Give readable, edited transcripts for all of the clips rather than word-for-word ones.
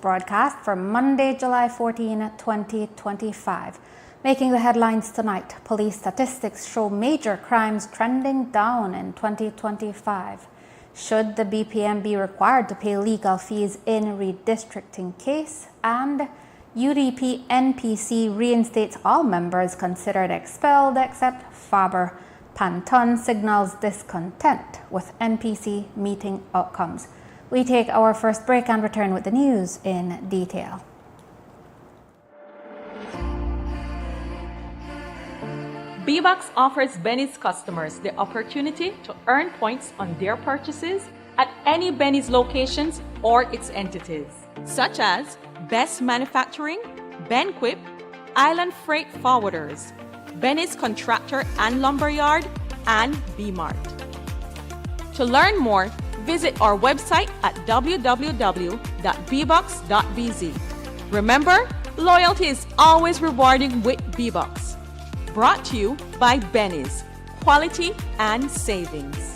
broadcast for Monday, July 14, 2025. Making the headlines tonight, police statistics show major crimes trending down in 2025. Should the BPM be required to pay legal fees in redistricting case? And UDP NPC reinstates all members considered expelled except Faber. Panton signals discontent with NPC meeting outcomes. We take our first break and return with the news in detail. B-Box offers Benny's customers the opportunity to earn points on their purchases at any Benny's locations or its entities, such as Best Manufacturing, Benquip, Island Freight Forwarders, Benny's Contractor and Lumberyard, and B-Mart. To learn more, visit our website at www.bbox.bz. Remember, loyalty is always rewarding with B-Box. Brought to you by Benny's, quality and savings.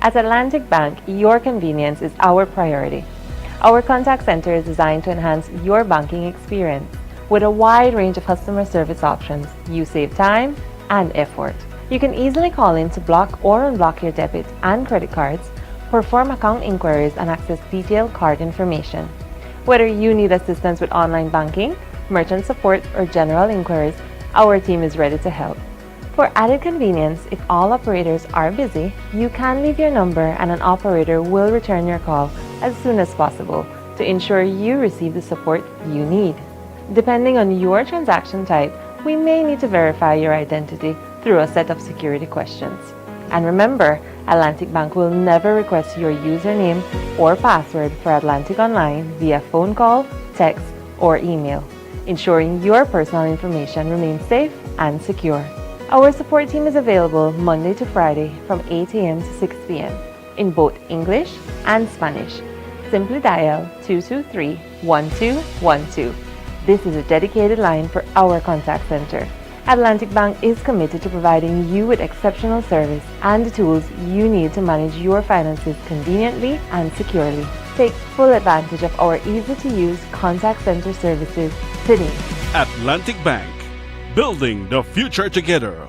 At Atlantic Bank, your convenience is our priority. Our contact center is designed to enhance your banking experience. With a wide range of customer service options, you save time and effort. You can easily call in to block or unblock your debit and credit cards, perform account inquiries, and access detailed card information. Whether you need assistance with online banking, merchant support, or general inquiries, our team is ready to help. For added convenience, if all operators are busy, you can leave your number and an operator will return your call as soon as possible to ensure you receive the support you need. Depending on your transaction type, we may need to verify your identity through a set of security questions. And remember, Atlantic Bank will never request your username or password for Atlantic Online via phone call, text, or email, ensuring your personal information remains safe and secure. Our support team is available Monday to Friday from 8 a.m. to 6 p.m. in both English and Spanish. Simply dial 223-1212. This is a dedicated line for our contact center. Atlantic Bank is committed to providing you with exceptional service and the tools you need to manage your finances conveniently and securely. Take full advantage of our easy-to-use contact center services today. Atlantic Bank. Building the future together.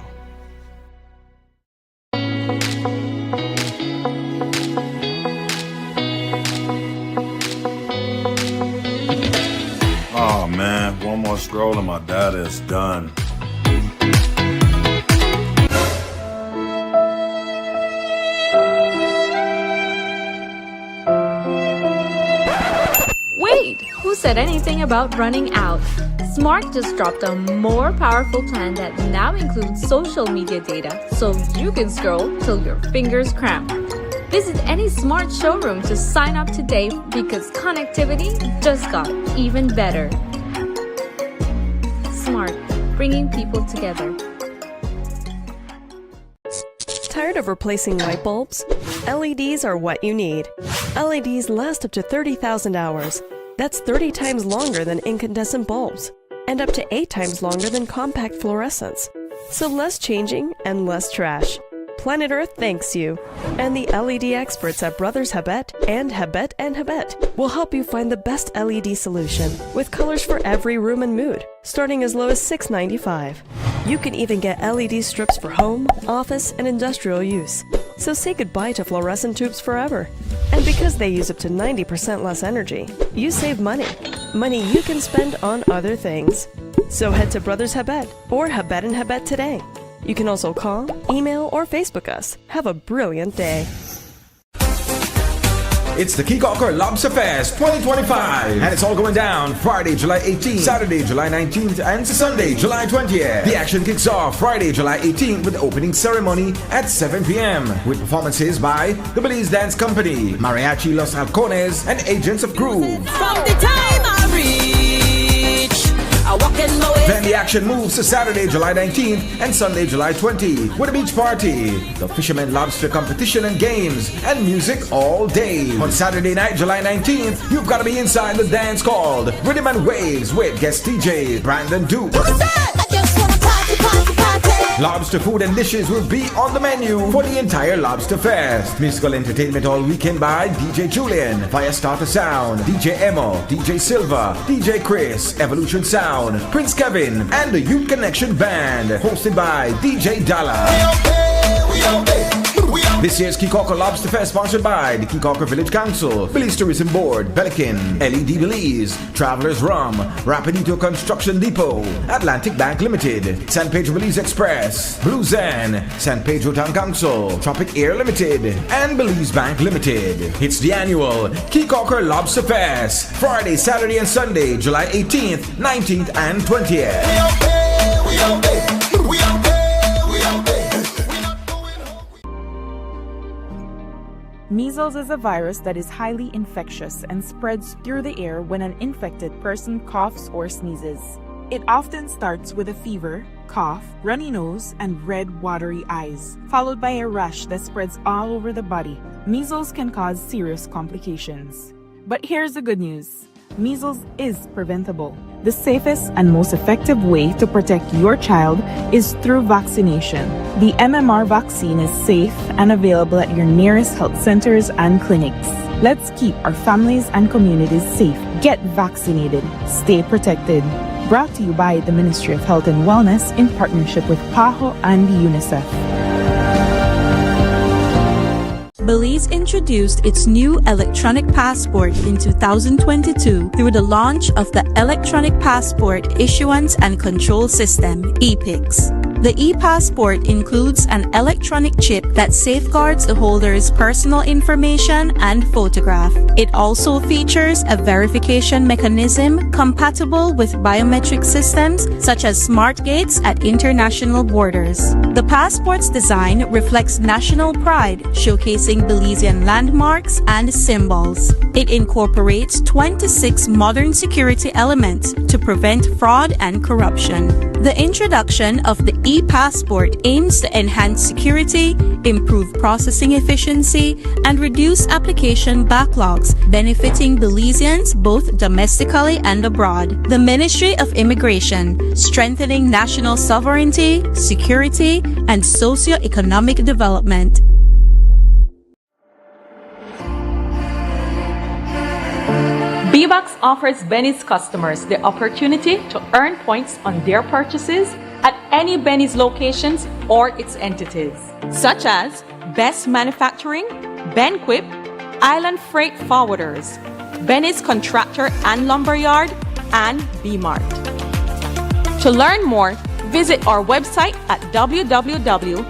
Oh man, one more scroll and my data is done. Wait, who said anything about running out? Smart just dropped a more powerful plan that now includes social media data, so you can scroll till your fingers cramp. Visit any Smart showroom to sign up today because connectivity just got even better. Smart, bringing people together. Tired of replacing light bulbs? LEDs are what you need. LEDs last up to 30,000 hours. That's 30 times longer than incandescent bulbs, and up to 8 times longer than compact fluorescents. So less changing and less trash. Planet Earth thanks you. And the LED experts at Brothers Habet and Habet will help you find the best LED solution with colors for every room and mood, starting as low as $6.95. You can even get LED strips for home, office, and industrial use. So say goodbye to fluorescent tubes forever. And because they use up to 90% less energy, you save money. Money you can spend on other things. So head to Brothers Habet or Habet and Habet today. You can also call, email, or Facebook us. Have a brilliant day. It's the Kikoker Lobster Fest 2025, and it's all going down Friday, July 18th, Saturday, July 19th, and Sunday, July 20th. The action kicks off Friday, July 18th with the opening ceremony at 7 p.m. with performances by the Belize Dance Company, Mariachi Los Halcones, and Agents of Groove. From the time I reach, I walk in my way. Then the action moves to Saturday, July 19th and Sunday, July 20th with a beach party, the Fisherman Lobster Competition and games, and music all day. On Saturday night, July 19th, you've got to be inside the dance called Rhythm and Waves with guest DJ Brandon Duke. I just wanna party, party, party. Lobster food and dishes will be on the menu for the entire Lobster Fest. Musical entertainment all weekend by DJ Julian, Firestarter Sound, DJ Emo, DJ Silva, DJ Chris, Evolution Sound, Prince Kevin, and the Youth Connection Band, hosted by DJ Dalla. This year's Kikoker Lobster Fest sponsored by the Kikoker Village Council, Belize Tourism Board, Pelican, LED Belize, Travelers Rum, Rapidito Construction Depot, Atlantic Bank Limited, San Pedro Belize Express, Blue Zen, San Pedro Town Council, Tropic Air Limited, and Belize Bank Limited. It's the annual Kikoker Lobster Fest, Friday, Saturday, and Sunday, July 18th, 19th, and 20th. Measles is a virus that is highly infectious and spreads through the air when an infected person coughs or sneezes. It often starts with a fever, cough, runny nose, and red, watery eyes, followed by a rash that spreads all over the body. Measles can cause serious complications. But here's the good news. Measles is preventable. The safest and most effective way to protect your child is through vaccination. The MMR vaccine is safe and available at your nearest health centers and clinics. Let's keep our families and communities safe. Get vaccinated. Stay protected. Brought to you by the Ministry of Health and Wellness in partnership with PAHO and UNICEF. Belize introduced its new electronic passport in 2022 through the launch of the Electronic Passport Issuance and Control System, EPICS. The e-passport includes an electronic chip that safeguards the holder's personal information and photograph. It also features a verification mechanism compatible with biometric systems such as smart gates at international borders. The passport's design reflects national pride, showcasing Belizean landmarks and symbols. It incorporates 26 modern security elements to prevent fraud and corruption. The introduction of the e-passport aims to enhance security, improve processing efficiency, and reduce application backlogs, benefiting Belizeans both domestically and abroad. The Ministry of Immigration, strengthening national sovereignty, security, and socio-economic development. BBox offers Benny's customers the opportunity to earn points on their purchases at any Benny's locations or its entities, such as Best Manufacturing, Benquip, Island Freight Forwarders, Benny's Contractor and Lumberyard, and B-Mart. To learn more, visit our website at www.bbox.bz.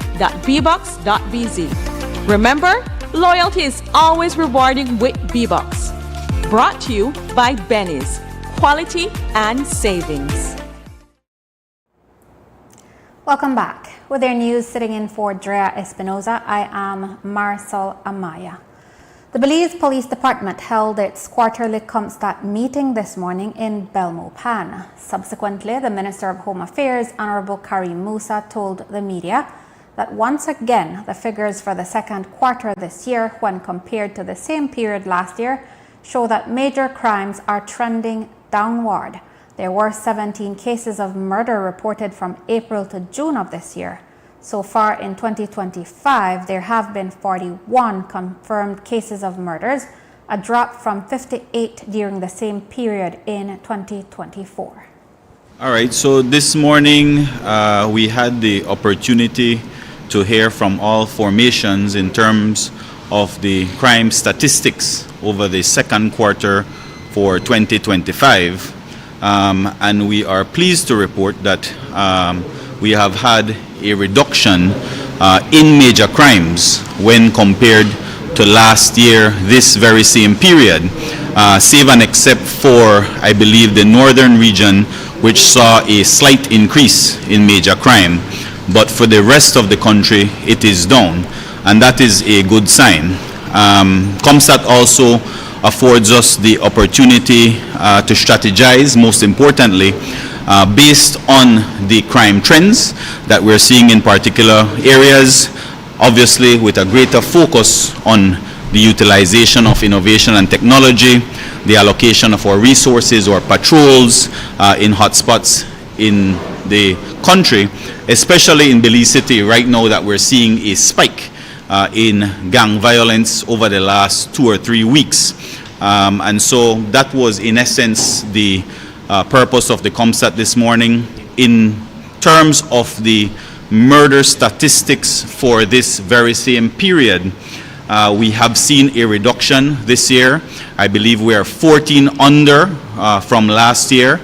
Remember, loyalty is always rewarding with BBox. Brought to you by Benny's, quality and savings. Welcome back. With your news, sitting in for Drea Espinoza, I am Marisol Amaya. The Belize Police Department held its quarterly CompStat meeting this morning in Belmopan. Subsequently, the Minister of Home Affairs, Honorable Karim Musa, told the media that once again, the figures for the second quarter this year, when compared to the same period last year, show that major crimes are trending downward. There were 17 cases of murder reported from April to June of this year. So far in 2025, there have been 41 confirmed cases of murders, a drop from 58 during the same period in 2024. All right, so this morning we had the opportunity to hear from all formations in terms of the crime statistics over the second quarter for 2025. And we are pleased to report that we have had a reduction in major crimes when compared to last year, this very same period, save and except for, I believe, the northern region, which saw a slight increase in major crime. But for the rest of the country, it is down, and that is a good sign. ComStat also affords us the opportunity to strategize, most importantly, based on the crime trends that we're seeing in particular areas, obviously with a greater focus on the utilization of innovation and technology, the allocation of our resources or patrols in hotspots in the country, especially in Belize City right now that we're seeing a spike in gang violence over the last 2 or 3 weeks. And so that was in essence the purpose of the ComStat this morning. In terms of the murder statistics for this very same period, we have seen a reduction this year. I believe we are 14 under from last year,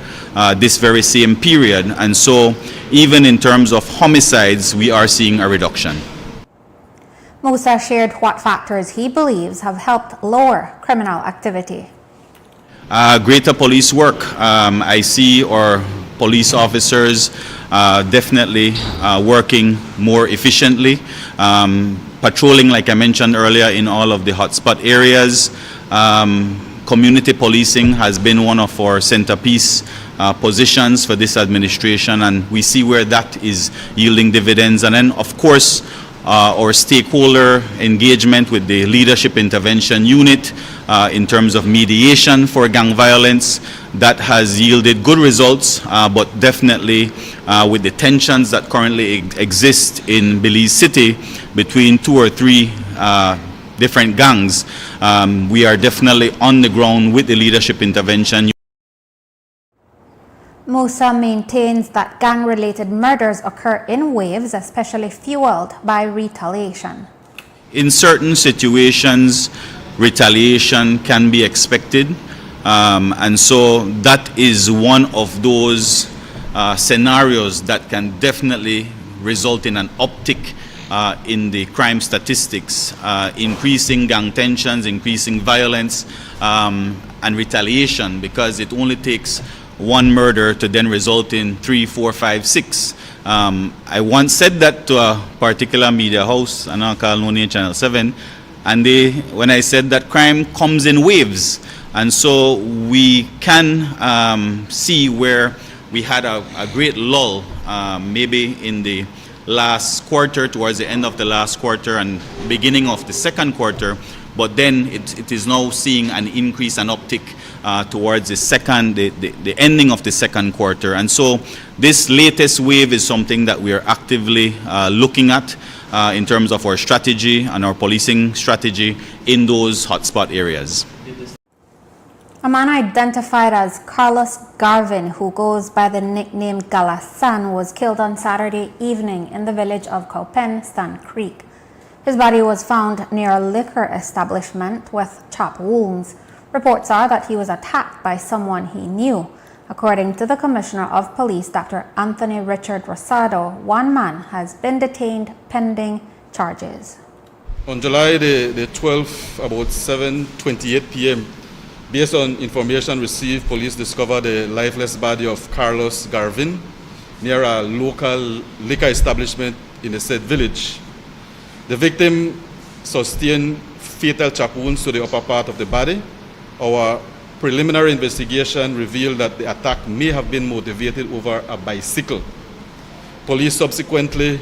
this very same period. And so even in terms of homicides, we are seeing a reduction. Musa shared what factors he believes have helped lower criminal activity. Greater police work. I see our police officers definitely working more efficiently, patrolling, like I mentioned earlier, in all of the hotspot areas. Community policing has been one of our centerpiece positions for this administration, and we see where that is yielding dividends. And then, of course, our stakeholder engagement with the Leadership Intervention Unit in terms of mediation for gang violence, that has yielded good results, but definitely with the tensions that currently exist in Belize City between 2 or 3 different gangs, we are definitely on the ground with the Leadership Intervention. Musa maintains that gang-related murders occur in waves, especially fueled by retaliation. In certain situations, retaliation can be expected, and so that is one of those scenarios that can definitely result in an uptick in the crime statistics, increasing gang tensions, increasing violence, and retaliation, because it only takes one murder to then result in 3, 4, 5, 6. I once said that to a particular media house, and I call no name Channel 7, and when I said that crime comes in waves, and so we can see where we had a great lull, maybe in the last quarter, towards the end of the last quarter and beginning of the second quarter, but then it is now seeing an increase, an uptick towards the ending of the second quarter. And so this latest wave is something that we are actively looking at in terms of our strategy and our policing strategy in those hotspot areas. A man identified as Carlos Garvin, who goes by the nickname Galasan, was killed on Saturday evening in the village of Cowpen, Stan Creek. His body was found near a liquor establishment with chop wounds. Reports are that he was attacked by someone he knew. According to the Commissioner of Police, Dr. Anthony Richard Rosado, one man has been detained pending charges. On July the 12th, about 7:28 p.m., based on information received, police discovered the lifeless body of Carlos Garvin near a local liquor establishment in the said village. The victim sustained fatal chop wounds to the upper part of the body. Our preliminary investigation revealed that the attack may have been motivated over a bicycle. Police subsequently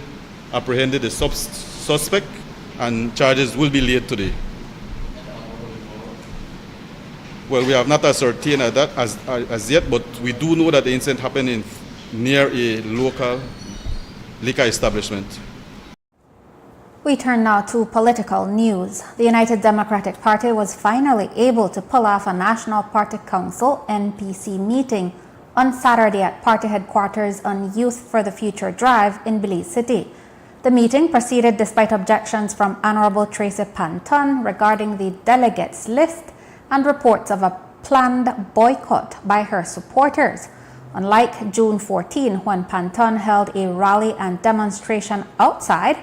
apprehended the suspect, and charges will be laid today. Well, we have not ascertained that as yet, but we do know that the incident happened near a local liquor establishment. We turn now to political news. The United Democratic Party was finally able to pull off a National Party Council NPC meeting on Saturday at party headquarters on Youth for the Future Drive in Belize City. The meeting proceeded despite objections from Honorable Tracy Panton regarding the delegates list and reports of a planned boycott by her supporters. Unlike June 14, when Panton held a rally and demonstration outside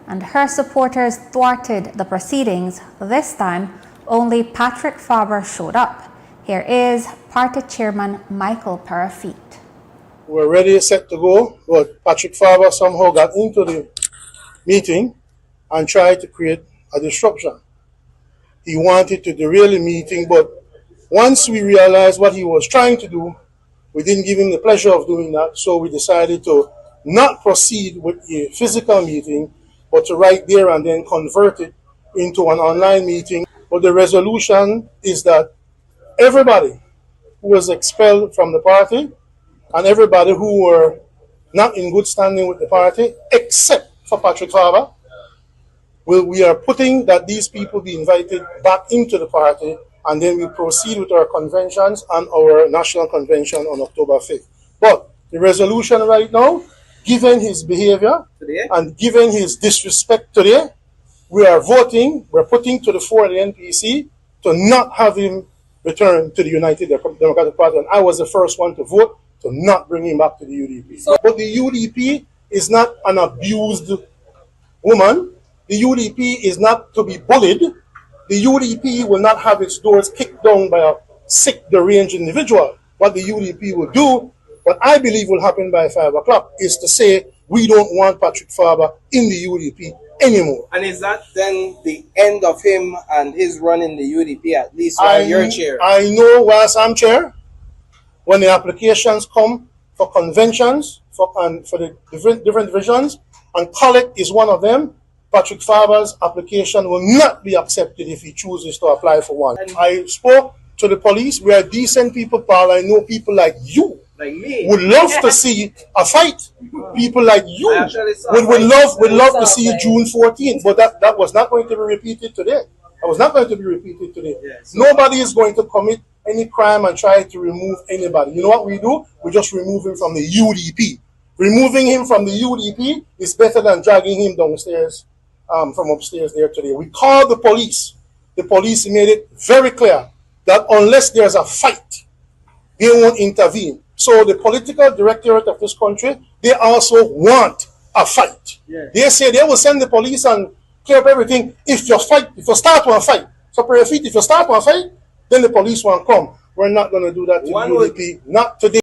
and her supporters thwarted the proceedings, this time only Patrick Faber showed up. Here is party chairman Michael Parafit. We're ready, set to go, but Patrick Faber somehow got into the meeting and tried to create a disruption. He wanted to derail the meeting, but once we realized what he was trying to do, we didn't give him the pleasure of doing that, so we decided to not proceed with a physical meeting, but to right there and then convert it into an online meeting. But the resolution is that everybody who was expelled from the party and everybody who were not in good standing with the party, except for Patrick Faber, we are putting that these people be invited back into the party, and then we proceed with our conventions and our national convention on October 5th. But the resolution right now, given his behavior today and given his disrespect today, we are voting, we're putting to the fore of the NPC to not have him return to the United Democratic Party. And I was the first one to vote to not bring him back to the UDP. But the UDP is not an abused woman. The UDP is not to be bullied. The UDP will not have its doors kicked down by a sick, deranged individual. What the UDP will do, what I believe will happen by 5 o'clock, is to say we don't want Patrick Faber in the UDP anymore. And is that then the end of him and his run in the UDP, at least while you're chair? I know whilst I'm chair, when the applications come for conventions, for the different divisions, and collect is one of them, Patrick Faber's application will not be accepted if he chooses to apply for one. I spoke to the police. We are decent people, pal. I know people like you like me would love to see a fight. People like you would love to see June 14th, but that was not going to be repeated today. That was not going to be repeated today. Yes. Nobody is going to commit any crime and try to remove anybody. You know what we do? We just remove him from the UDP. Removing him from the UDP is better than dragging him downstairs from upstairs there today. We called the police. The police made it very clear that unless there's a fight, they won't intervene. So the political directorate of this country, they also want a fight. Yeah. They say they will send the police and clear up everything if you start one fight. So if you start one fight, then the police won't come. We're not going to do that to UDP, not today.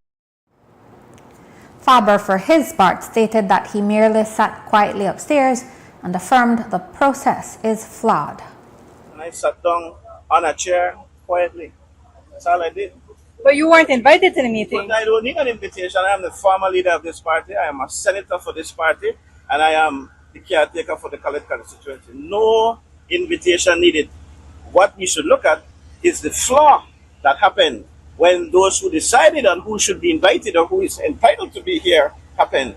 Faber, for his part, stated that he merely sat quietly upstairs and affirmed the process is flawed. And I sat down on a chair quietly. That's all I did. But you weren't invited to the meeting. But I don't need an invitation. I am the former leader of this party. I am a senator for this party. And I am the caretaker for the College constituency. No invitation needed. What we should look at is the flaw that happened when those who decided on who should be invited or who is entitled to be here happened.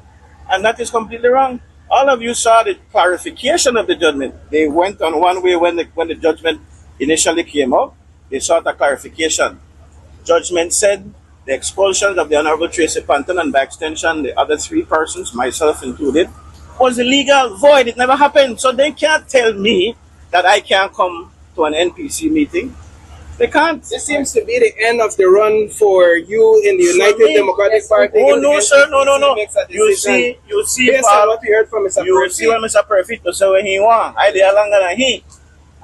And that is completely wrong. All of you saw the clarification of the judgment. They went on one way when the judgment initially came up. They sought a clarification. Judgment said the expulsion of the Honorable Tracy Panton and by extension the other 3 persons, myself included, was illegal, void. It never happened. So they can't tell me that I can't come to an NPC meeting. They can't. This seems to be the end of the run for you in the United Democratic Party. Oh no, sir, no. You see, based on what we heard from Mr. You see what Mr. Perfito said when he won. I did longer than he.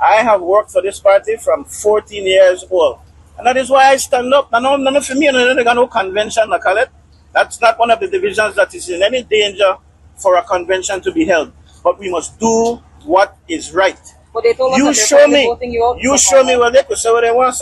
I have worked for this party from 14 years old. And that is why I stand up. None for me, no convention, I call it. That's not one of the divisions that is in any danger for a convention to be held. But we must do what is right. But they told us you show me what they could say what they want.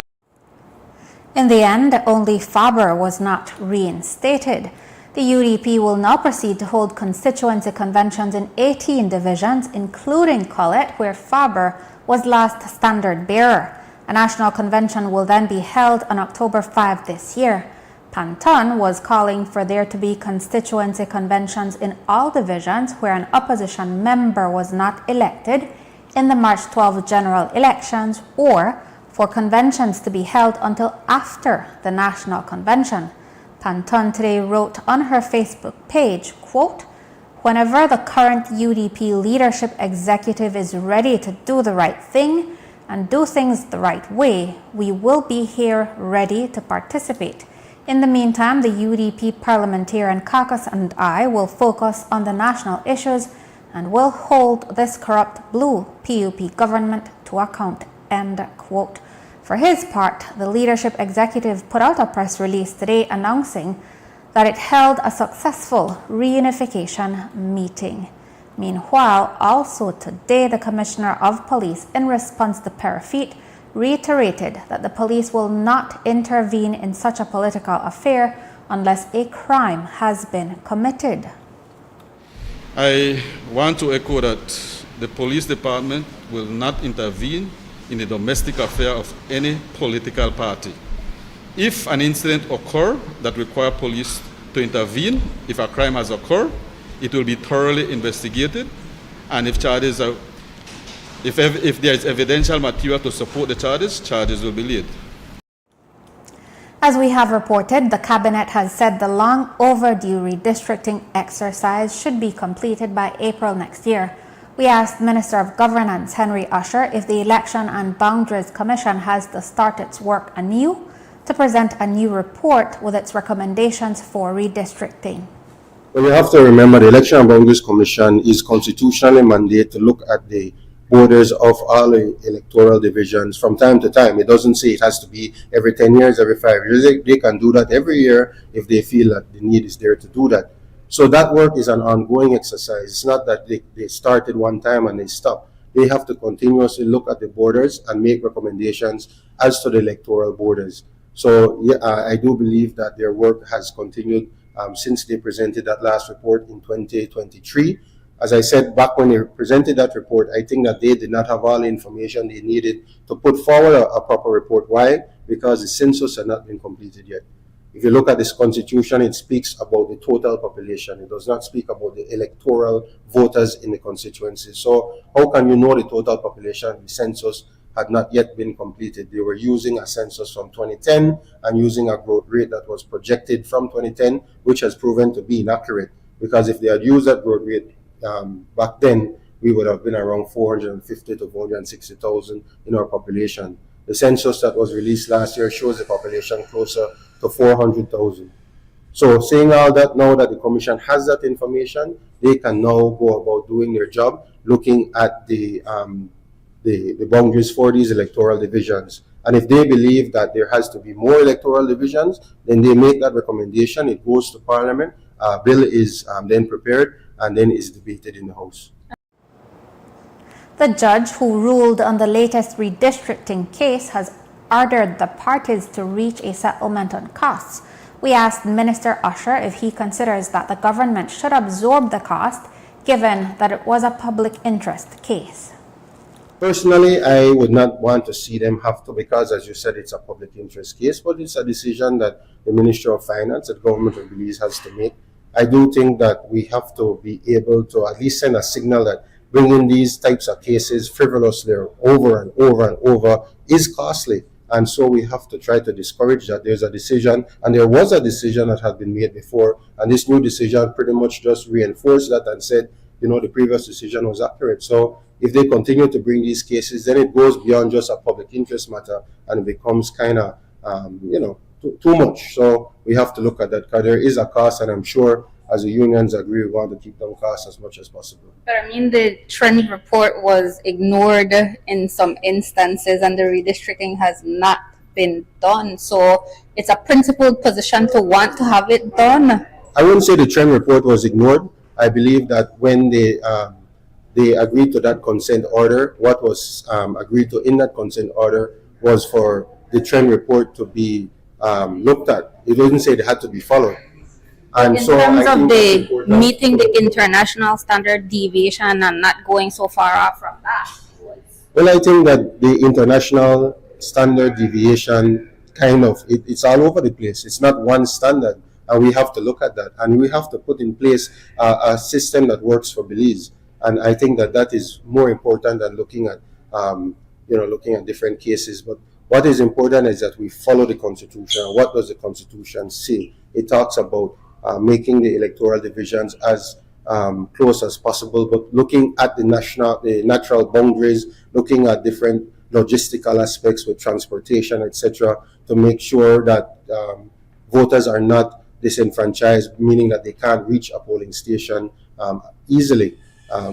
In the end, only Faber was not reinstated. The UDP will now proceed to hold constituency conventions in 18 divisions, including Collet, where Faber was last standard bearer. A national convention will then be held on October 5 this year. Panton was calling for there to be constituency conventions in all divisions where an opposition member was not elected in the March 12 general elections, or for conventions to be held until after the national convention. Panton today wrote on her Facebook page, quote, Whenever the current UDP leadership executive is ready to do the right thing and do things the right way, we will be here ready to participate. In the meantime, the UDP Parliamentarian Caucus and I will focus on the national issues and will hold this corrupt blue PUP government to account." End quote. For his part, the leadership executive put out a press release today announcing that it held a successful reunification meeting. Meanwhile, also today, the Commissioner of Police, in response to Parafit, reiterated that the police will not intervene in such a political affair unless a crime has been committed. I want to echo that the police department will not intervene in the domestic affair of any political party. If an incident occurs that requires police to intervene, if a crime has occurred, it will be thoroughly investigated, and if charges are, if there is evidential material to support the charges will be laid. As we have reported, the Cabinet has said the long overdue redistricting exercise should be completed by April next year. We asked Minister of Governance Henry Usher if the Election and Boundaries Commission has to start its work anew to present a new report with its recommendations for redistricting. Well, you have to remember the Election and Boundaries Commission is constitutionally mandated to look at the borders of all the electoral divisions from time to time. It doesn't say it has to be every 10 years, every 5 years. They can do that every year if they feel that the need is there to do that. So that work is an ongoing exercise. It's not that they started one time and they stop. They have to continuously look at the borders and make recommendations as to the electoral borders. So yeah, I do believe that their work has continued since they presented that last report in 2023. As I said back when they presented that report, I think that they did not have all the information they needed to put forward a proper report. Why? Because the census had not been completed yet. If you look at this constitution, it speaks about the total population. It does not speak about the electoral voters in the constituency. So how can you know the total population? The census had not yet been completed. They were using a census from 2010 and using a growth rate that was projected from 2010, which has proven to be inaccurate. Because if they had used that growth rate back then, we would have been around 450 to 460,000 in our population. The census that was released last year shows the population closer to 400,000. So saying all that, now that the Commission has that information, they can now go about doing their job, looking at the boundaries for these electoral divisions. And if they believe that there has to be more electoral divisions, then they make that recommendation. It goes to Parliament. A bill is then prepared and then is debated in the House. The judge who ruled on the latest redistricting case has ordered the parties to reach a settlement on costs. We asked Minister Usher if he considers that the government should absorb the cost, given that it was a public interest case. Personally, I would not want to see them have to, because as you said, it's a public interest case, but it's a decision that the Ministry of Finance, the government of Belize, has to make. I do think that we have to be able to at least send a signal that bringing these types of cases frivolously over and over and over is costly. And so we have to try to discourage that. There's a decision, and there was a decision that had been made before, and this new decision pretty much just reinforced that and said, you know, the previous decision was accurate. So if they continue to bring these cases, then it goes beyond just a public interest matter and it becomes kind of, too much. So we have to look at that, because there is a cost, and I'm sure as the unions agree, we want to keep down costs as much as possible. But I mean, the trend report was ignored in some instances, and the redistricting has not been done. So it's a principled position to want to have it done. I wouldn't say the trend report was ignored. I believe that when they agreed to that consent order, what was agreed to in that consent order was for the trend report to be looked at. It doesn't say they had to be followed. And in terms of the meeting the international standard deviation and not going so far off from that. Well, I think that the international standard deviation it's all over the place. It's not one standard, and we have to look at that, and we have to put in place a system that works for Belize. And I think that is more important than looking at looking at different cases. But what is important is that we follow the Constitution. What does the Constitution say? It talks about making the electoral divisions as close as possible, but looking at the natural boundaries, looking at different logistical aspects with transportation, etc., to make sure that voters are not disenfranchised, meaning that they can't reach a polling station easily.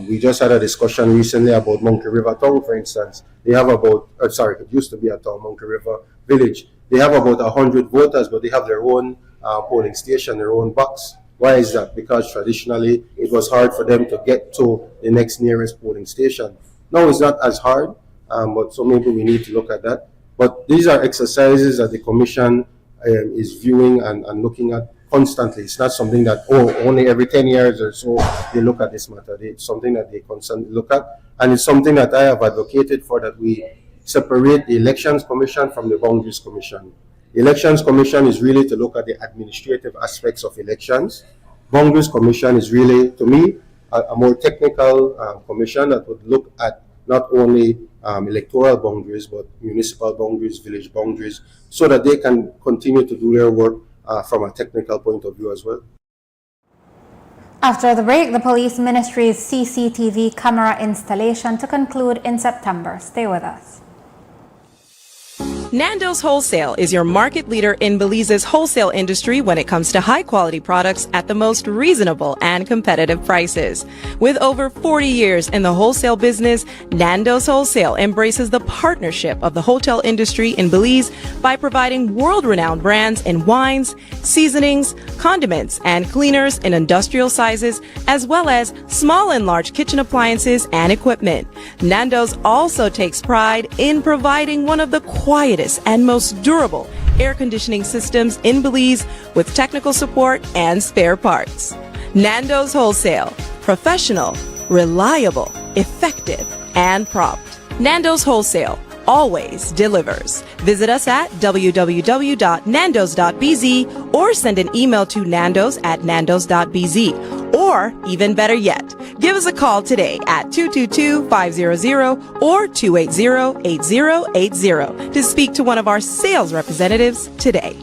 We just had a discussion recently about Monkey River Town, for instance. They have about, it used to be a town, Monkey River Village. They have about 100 voters, but they have their own polling station, their own box. Why is that? Because traditionally it was hard for them to get to the next nearest polling station. Now it's not as hard, but so maybe we need to look at that. But these are exercises that the Commission is viewing and looking at constantly. It's not something that, only every 10 years or so they look at this matter. It's something that they constantly look at. And it's something that I have advocated for, that we separate the Elections Commission from the Boundaries Commission. The Elections Commission is really to look at the administrative aspects of elections. Boundaries Commission is really, to me, a more technical commission that would look at not only electoral boundaries, but municipal boundaries, village boundaries, so that they can continue to do their work from a technical point of view as well. After the break, the Police Ministry's CCTV camera installation to conclude in September. Stay with us. Nando's Wholesale is your market leader in Belize's wholesale industry when it comes to high-quality products at the most reasonable and competitive prices. With over 40 years in the wholesale business, Nando's Wholesale embraces the partnership of the hotel industry in Belize by providing world-renowned brands in wines, seasonings, condiments, and cleaners in industrial sizes, as well as small and large kitchen appliances and equipment. Nando's also takes pride in providing one of the quietest and most durable air conditioning systems in Belize with technical support and spare parts. Nando's Wholesale. Professional, reliable, effective, and prompt. Nando's Wholesale always delivers. Visit us at www.nandos.bz or send an email to nandos@nandos.bz. Or, even better yet, give us a call today at 222-500 or 280-8080 to speak to one of our sales representatives today.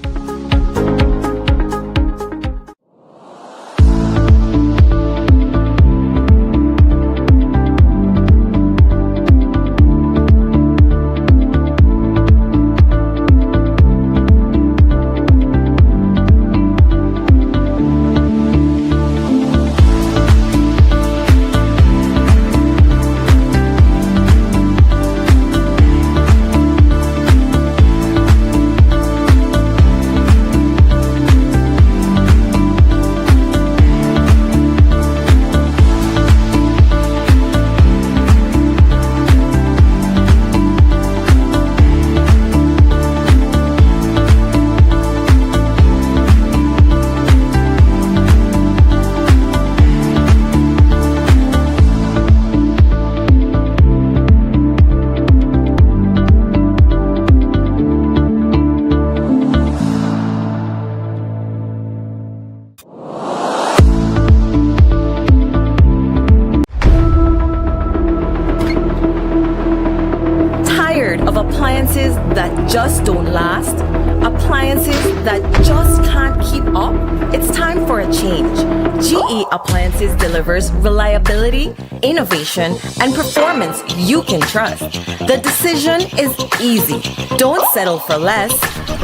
Appliances that just don't last? Appliances that just can't keep up? It's time for a change. GE Appliances delivers reliability, innovation, and performance you can trust. The decision is easy. Don't settle for less.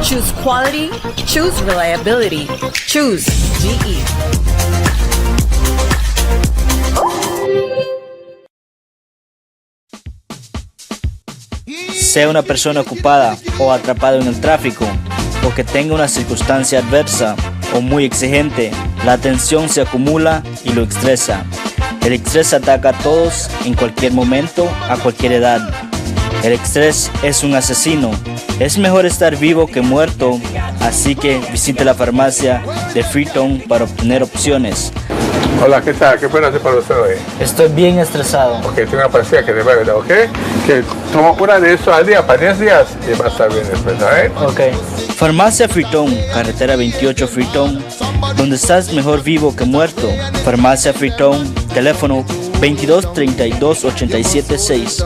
Choose quality, choose reliability, choose GE. Sea una persona ocupada o atrapada en el tráfico, o que tenga una circunstancia adversa o muy exigente, la tensión se acumula y lo estresa. El estrés ataca a todos en cualquier momento, a cualquier edad. El estrés es un asesino. Es mejor estar vivo que muerto, así que visite la farmacia de Freetown para obtener opciones. Hola, ¿qué tal? ¿Qué puedo hacer para usted hoy? Estoy bien estresado. Ok, tengo una pastilla que te va a ayudar, ¿ok? Que toma una de eso al día, para 10 días, y va a estar bien después, ¿sabes? Ok. Farmacia Freetown, carretera 28 Freetown, donde estás mejor vivo que muerto. Farmacia Freetown, teléfono 22 32 87 6.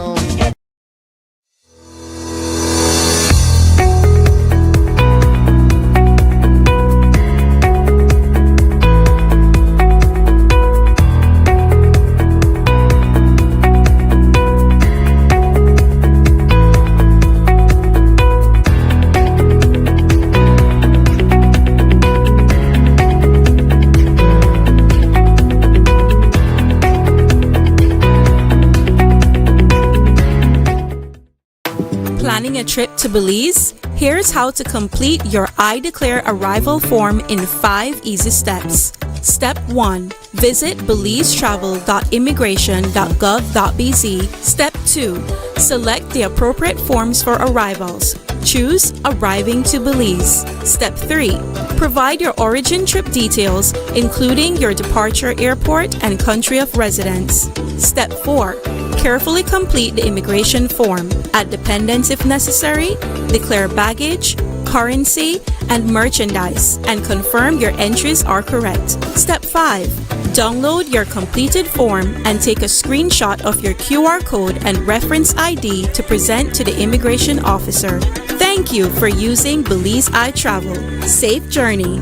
trip to Belize? Here's how to complete your I Declare Arrival form in 5 easy steps. Step 1. Visit belizetravel.immigration.gov.bz. Step 2. Select the appropriate forms for arrivals. Choose Arriving to Belize. Step 3. Provide your origin trip details, including your departure airport and country of residence. Step 4. Carefully complete the immigration form. Add dependents if necessary. Declare baggage, currency, and merchandise, and confirm your entries are correct. Step 5. Download your completed form and take a screenshot of your QR code and reference ID to present to the immigration officer. Thank you for using Belize iTravel. Safe journey.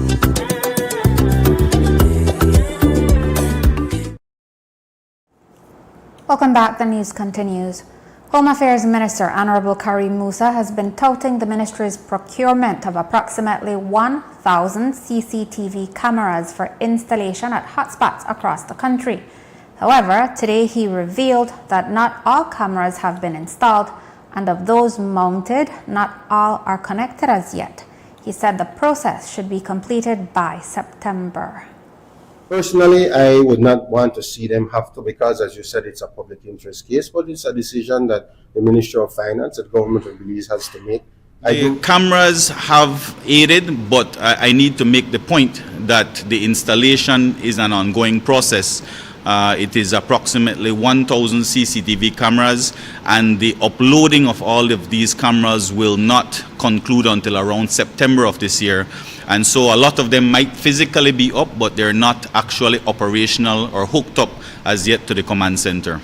Welcome back. The news continues. Home Affairs Minister Honorable Karim Musa has been touting the ministry's procurement of approximately 1,000 CCTV cameras for installation at hotspots across the country. However, today he revealed that not all cameras have been installed, and of those mounted, not all are connected as yet. He said the process should be completed by September. Personally, I would not want to see them have to, because as you said, it's a public interest case, but it's a decision that the Ministry of Finance and Government of Belize has to make. The cameras have aided, but I need to make the point that the installation is an ongoing process. It is approximately 1,000 CCTV cameras, and the uploading of all of these cameras will not conclude until around September of this year. And so a lot of them might physically be up, but they're not actually operational or hooked up as yet to the command center.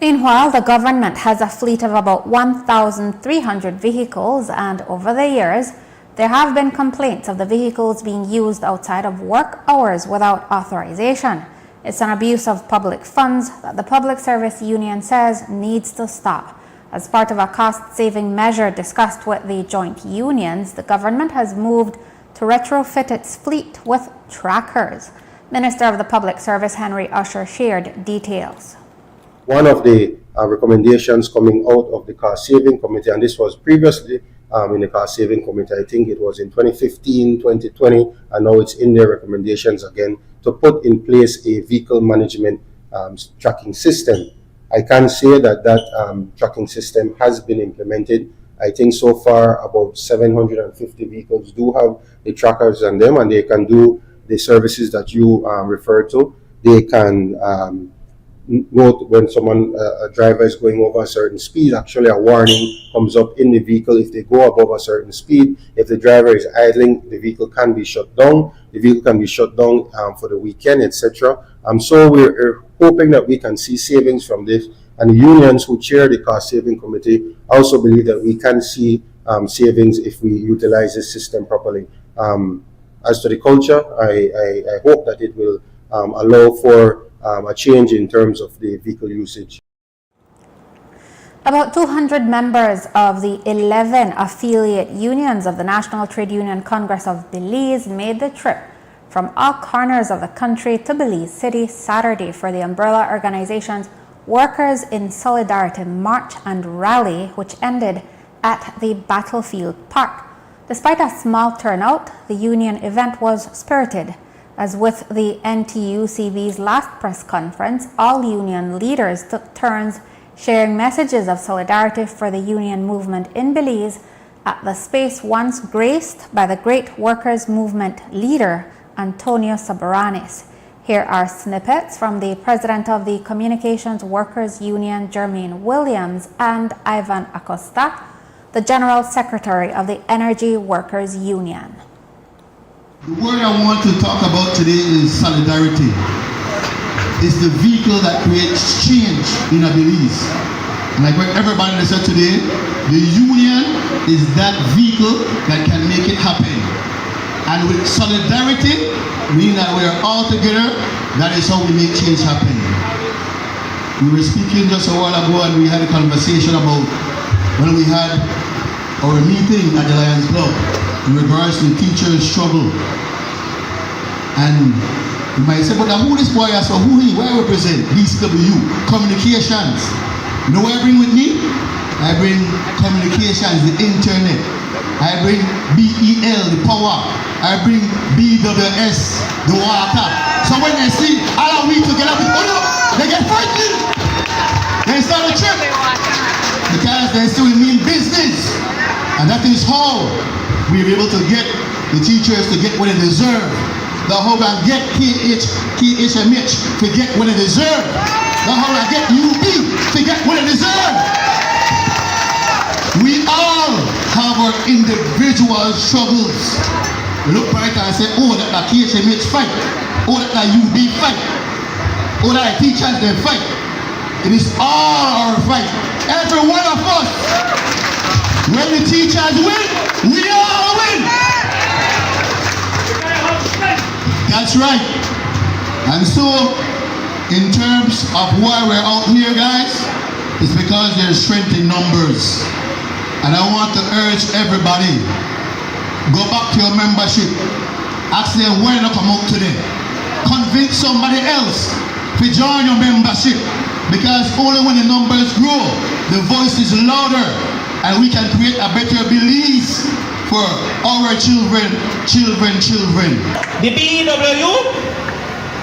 Meanwhile, the government has a fleet of about 1,300 vehicles, and over the years, there have been complaints of the vehicles being used outside of work hours without authorization. It's an abuse of public funds that the Public Service Union says needs to stop. As part of a cost-saving measure discussed with the joint unions, the government has moved to retrofit its fleet with trackers. Minister of the Public Service Henry Usher shared details. One of the recommendations coming out of the cost-saving committee, and this was previously in the cost-saving committee, I think it was in 2015, 2020, and now it's in their recommendations again, to put in place a vehicle management tracking system. I can say that tracking system has been implemented. I think so far about 750 vehicles do have the trackers on them, and they can do the services that you refer to. They can note when a driver is going over a certain speed. Actually, a warning comes up in the vehicle if they go above a certain speed. If the driver is idling, the vehicle can be shut down. The vehicle can be shut down for the weekend, etc. So we're hoping that we can see savings from this. And the unions who chair the cost-saving committee also believe that we can see savings if we utilize this system properly. As to the culture, I hope that it will allow for a change in terms of the vehicle usage. About 200 members of the 11 affiliate unions of the National Trade Union Congress of Belize made the trip from all corners of the country to Belize City Saturday for the umbrella organization's Workers in Solidarity March and Rally, which ended at the Battlefield Park. Despite a small turnout, the union event was spirited. As with the NTUCB's last press conference, all union leaders took turns sharing messages of solidarity for the union movement in Belize at the space once graced by the great workers' movement leader, Antonio Sabaranis. Here are snippets from the president of the Communications Workers Union, Jermaine Williams, and Ivan Acosta, the general secretary of the Energy Workers Union. The word I want to talk about today is solidarity. It's the vehicle that creates change in a Belize. Like what everybody said today, the union is that vehicle that can make it happen. And with solidarity, meaning that we are all together, that is how we make change happen. We were speaking just a while ago and we had a conversation about when we had our meeting at the Lions Club in regards to teachers' struggle. And You might say, but who this boy is? So who he? Where I represent? BCW, communications. You know what I bring with me? I bring communications, the internet. I bring BEL, the power. I bring BWS, the water. So when they see all of we together, they get frightened. They start a trip. Because they see we mean business. And that is how we're able to get the teachers to get what they deserve. The how I get KHMH to get what they deserve. The how I get UB to get what they deserve. We all have our individual struggles. We look right and say, oh, that KHMH fight. Oh, that UB fight. Oh, that teachers they fight. It is all our fight. Every one of us. When the teachers win, we all win. That's right. And so, in terms of why we're out here, guys, it's because there's strength in numbers. And I want to urge everybody, go back to your membership. Ask them why not come out today. Convince somebody else to join your membership. Because only when the numbers grow, the voice is louder, and we can create a better Belize for our children. The BEW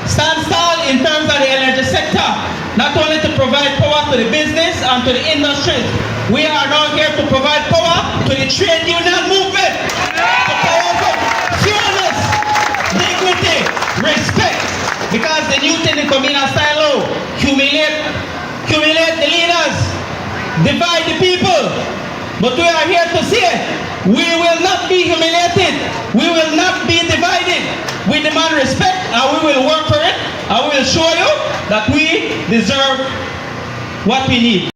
stands tall in terms of the energy sector, not only to provide power to the business and to the industries. We are now here to provide power to the trade union movement. To power for fairness, dignity, respect. Because the new thing is coming in a silo, humiliate the leaders, divide the people. But we are here to say, we will not be humiliated, we will not be divided. We demand respect and we will work for it, and we will show you that we deserve what we need.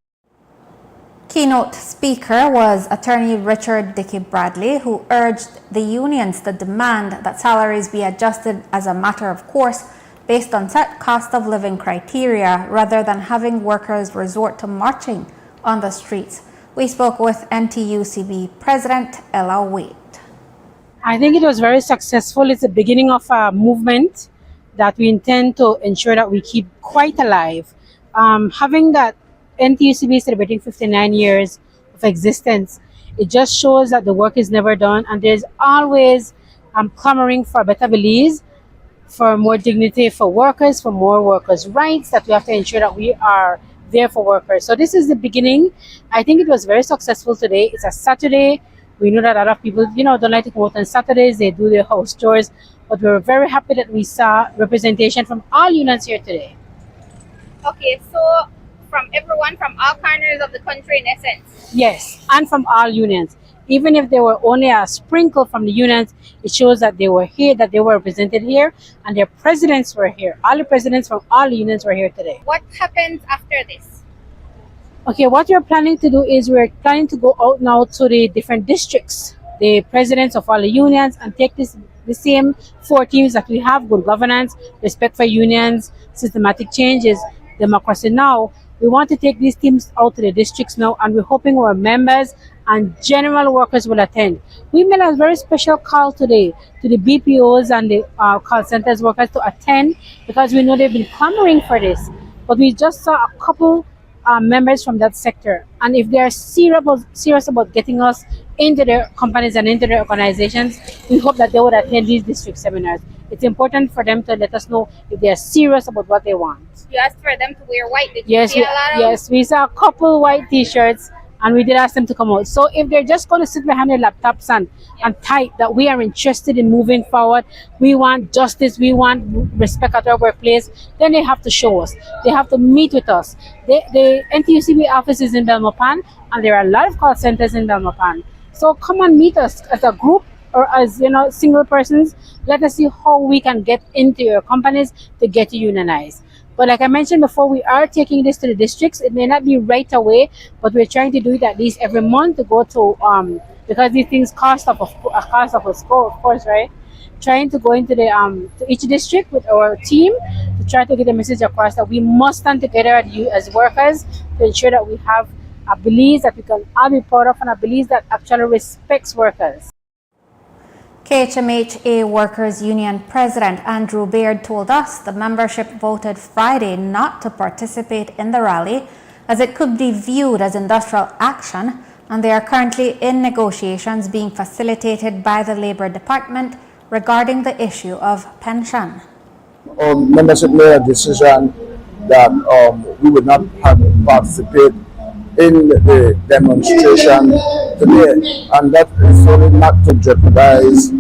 Keynote speaker was attorney Richard Dickey Bradley, who urged the unions to demand that salaries be adjusted as a matter of course based on set cost of living criteria rather than having workers resort to marching on the streets. We spoke with NTUCB President Ella Wade. I think it was very successful. It's the beginning of a movement that we intend to ensure that we keep quite alive. Having that NTUCB celebrating 59 years of existence, it just shows that the work is never done, and there's always clamoring for a better Belize, for more dignity for workers, for more workers' rights, that we have to ensure that we are there for workers. So this is the beginning. I think it was very successful today. It's a Saturday. We know that a lot of people, don't like to go out on Saturdays. They do their house chores. But we're very happy that we saw representation from all unions here today. Okay, so from everyone from all corners of the country in essence? Yes, and from all unions. Even if there were only a sprinkle from the unions, it shows that they were here, that they were represented here, and their presidents were here. All the presidents from all the unions were here today. What happens after this? Okay, what we're planning to do is we're planning to go out now to the different districts, the presidents of all the unions, and take the same 4 teams that we have: good governance, respect for unions, systematic changes, democracy now. We want to take these teams out to the districts now, and we're hoping our members and general workers will attend. We made a very special call today to the BPOs and the call centers workers to attend, because we know they've been clamoring for this. But we just saw a couple members from that sector, and if they are serious about getting us into their companies and into their organizations, we hope that they would attend these district seminars. It's important for them to let us know if they are serious about what they want. You asked for them to wear white. Did you see a lot of? Yes, we saw a couple white t-shirts, and we did ask them to come out. So if they're just going to sit behind their laptops and type that we are interested in moving forward, we want justice, we want respect at our workplace, then they have to show us. They have to meet with us. The NTUCB office is in Belmopan, and there are a lot of call centers in Belmopan. So come and meet us as a group or as single persons. Let us see how we can get into your companies to get you unionized. But like I mentioned before, we are taking this to the districts. It may not be right away, but we're trying to do it at least every month to go to because these things cost of a school, of course, right? Trying to go into the to each district with our team to try to get the message across that we must stand together as workers to ensure that we have a Belize that we can all be proud of, and a Belize that actually respects workers. KHMHA Workers Union President Andrew Baird told us the membership voted Friday not to participate in the rally as it could be viewed as industrial action, and they are currently in negotiations being facilitated by the Labour Department regarding the issue of pension. Membership made a decision that we would not participate in the demonstration today, and that is only not to jeopardize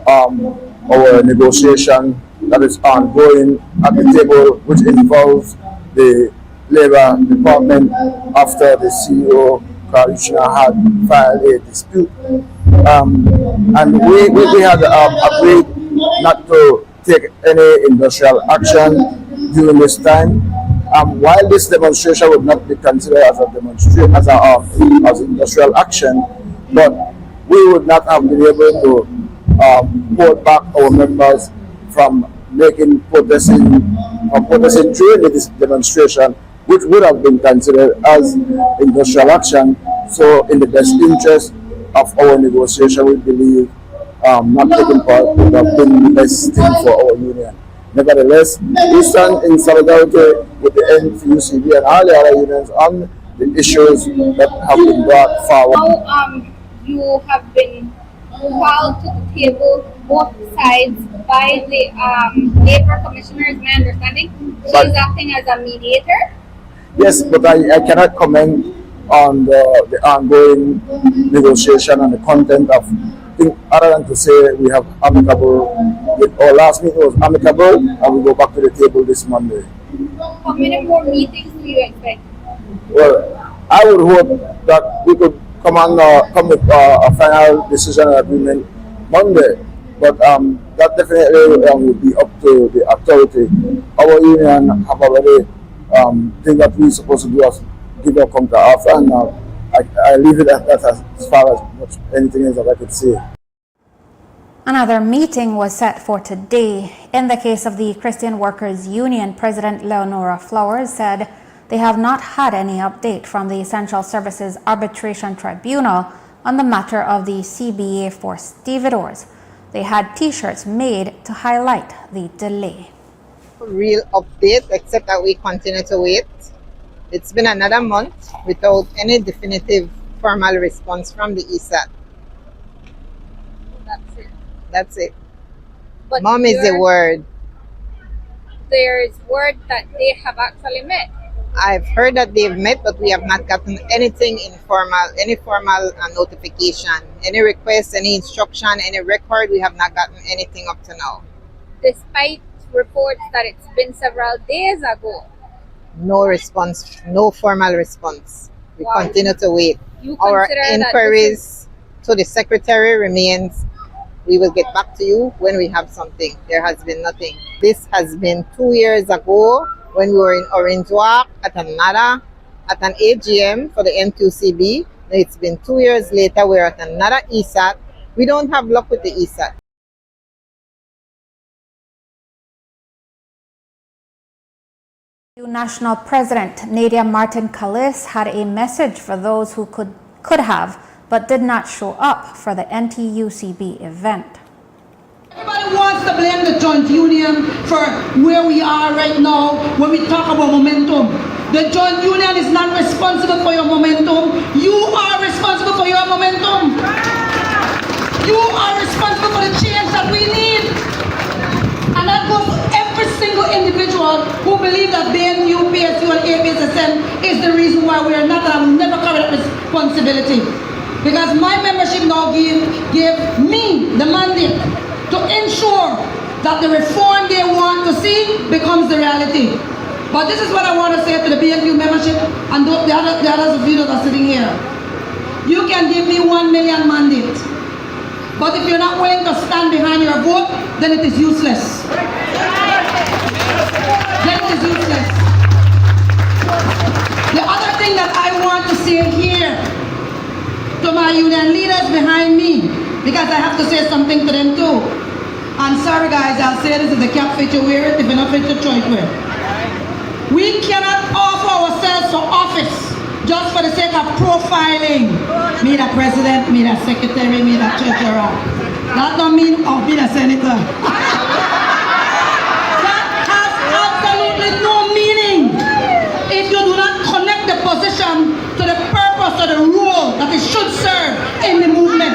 our negotiation that is ongoing at the table, which involves the Labour Department after the CEO Commissioner had filed a dispute, and we had agreed not to take any industrial action during this time. While this demonstration would not be considered as a demonstration as industrial action, but we would not have been able to hold back our members from protesting during this demonstration, which would have been considered as industrial action. So in the best interest of our negotiation, we believe not taking part would have been the best thing for our union. Nevertheless, we stand in solidarity with the NTUCB and all the other unions on the issues that have been brought forward. Now, you have been called to the table, both sides, by the Labour Commissioner, is my understanding. She is acting as a mediator. Yes, but I cannot comment on the ongoing negotiation and the content of things, other than to say we have amicable. Our last meeting was amicable, and we go back to the table this Monday. How many more meetings do you expect? Well, I would hope that we could come with a final decision and agreement Monday, but that definitely will be up to the authority. Our union have already thing that we're supposed to do as give a counter offer, and I leave it at that as far as anything else that I could say. Another meeting was set for today. In the case of the Christian Workers Union, President Leonora Flowers said they have not had any update from the Essential Services Arbitration Tribunal on the matter of the CBA for stevedores. They had T-shirts made to highlight the delay. Real update, except that we continue to wait. It's been another month without any definitive formal response from the ESAT. That's it. That's it. But Mom is the word. There is word that they have actually met. I've heard that they've met, but we have not gotten anything any formal notification, any request, any instruction, any record. We have not gotten anything up to now. Despite reports that it's been several days ago. No response, no formal response. We continue to wait. Our consider inquiries to the secretary remains. We will get back to you when we have something. There has been nothing. This has been 2 years ago when we were in Orange Walk at an AGM for the N2CB. It's been 2 years later, we're at another ESAT. We don't have luck with the ESAT. National President Nadia Martin-Callis had a message for those who could have but did not show up for the NTUCB event. Everybody wants to blame the joint union for where we are right now when we talk about momentum. The joint union is not responsible for your momentum. You are responsible for your momentum. You are responsible for the change that we need. And that goes for every single individual who believes that BNU, PSU, and APSSN is the reason why we are not, and I will never carry that responsibility. Because my membership now gave me the mandate to ensure that the reform they want to see becomes the reality. But this is what I want to say to the BNU membership and the others of you that are sitting here. You can give me 1 million mandate. But if you're not willing to stand behind your vote, then it is useless. Then it is useless. The other thing that I want to say here to my union leaders behind me, because I have to say something to them too. And sorry guys, I'll say this is the cap fit you wear it, if you're not fit to try it wear. We cannot offer ourselves for office just for the sake of profiling. Me the president, me the secretary, me the treasurer. That don't mean of being a senator. That has absolutely no meaning if you do not connect the position to the purpose or the role that it should serve in the movement.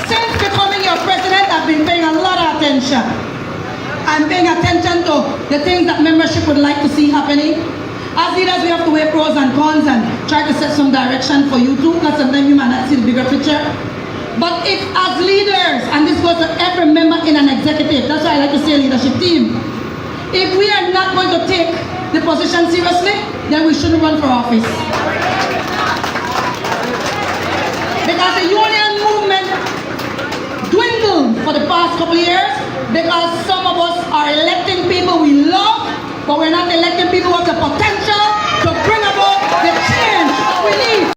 Since becoming your president, I've been paying a lot of attention. I'm paying attention to the things that membership would like to see happening. As leaders, we have to weigh pros and cons and try to set some direction for you too, because sometimes you might not see the bigger picture. But if as leaders, and this goes to every member in an executive, that's why I like to say leadership team, if we are not going to take the position seriously, then we shouldn't run for office. Because the union movement dwindled for the past couple of years because some of us are electing people we love, but we're not electing people who have the potential to bring about the change that we need.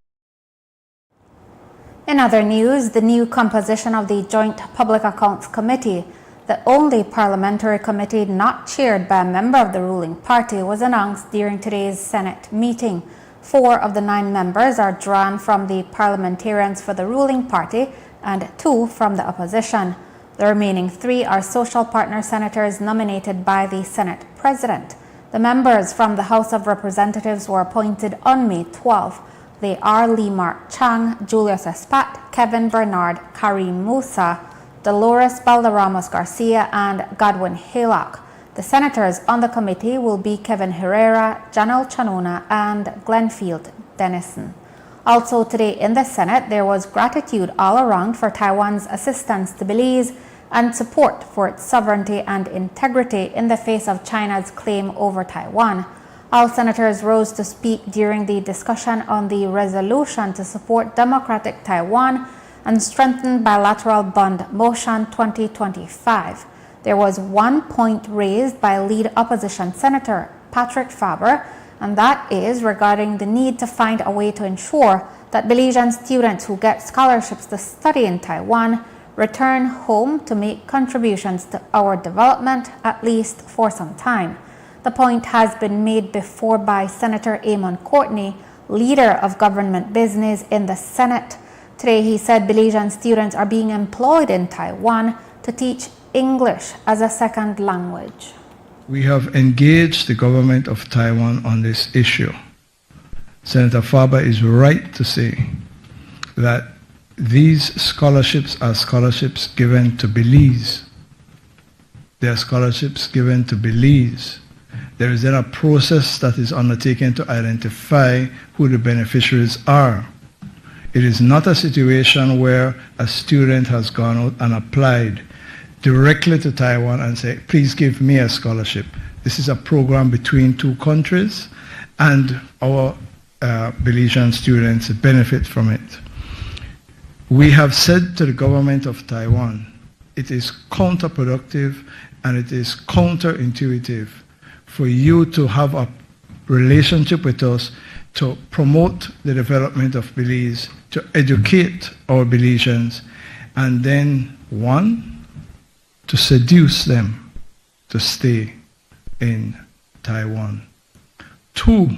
In other news, the new composition of the Joint Public Accounts Committee, the only parliamentary committee not chaired by a member of the ruling party, was announced during today's Senate meeting. 4 of the 9 members are drawn from the parliamentarians for the ruling party and 2 from the opposition. The remaining 3 are social partner senators nominated by the Senate President. The members from the House of Representatives were appointed on May 12. They are Lee Mark Chang, Julius Espat, Kevin Bernard, Karim Musa, Dolores Balderramos Garcia, and Godwin Haylock. The senators on the committee will be Kevin Herrera, Janelle Chanona, and Glenfield Dennison. Also today in the Senate, there was gratitude all around for Taiwan's assistance to Belize and support for its sovereignty and integrity in the face of China's claim over Taiwan. All senators rose to speak during the discussion on the resolution to support democratic Taiwan and strengthen bilateral bond motion 2025. There was 1 point raised by lead opposition Senator Patrick Faber, and that is regarding the need to find a way to ensure that Belizean students who get scholarships to study in Taiwan return home to make contributions to our development, at least for some time. The point has been made before by Senator Amon Courtney, leader of government business in the Senate. Today he said Belizean students are being employed in Taiwan to teach English as a second language. We have engaged the government of Taiwan on this issue. Senator Faber is right to say that these scholarships are scholarships given to Belize. They are scholarships given to Belize. There is then a process that is undertaken to identify who the beneficiaries are. It is not a situation where a student has gone out and applied directly to Taiwan and say, please give me a scholarship. This is a program between 2 countries, and our Belizean students benefit from it. We have said to the government of Taiwan, it is counterproductive and it is counterintuitive for you to have a relationship with us to promote the development of Belize, to educate our Belizeans, and then 1, to seduce them to stay in Taiwan. 2,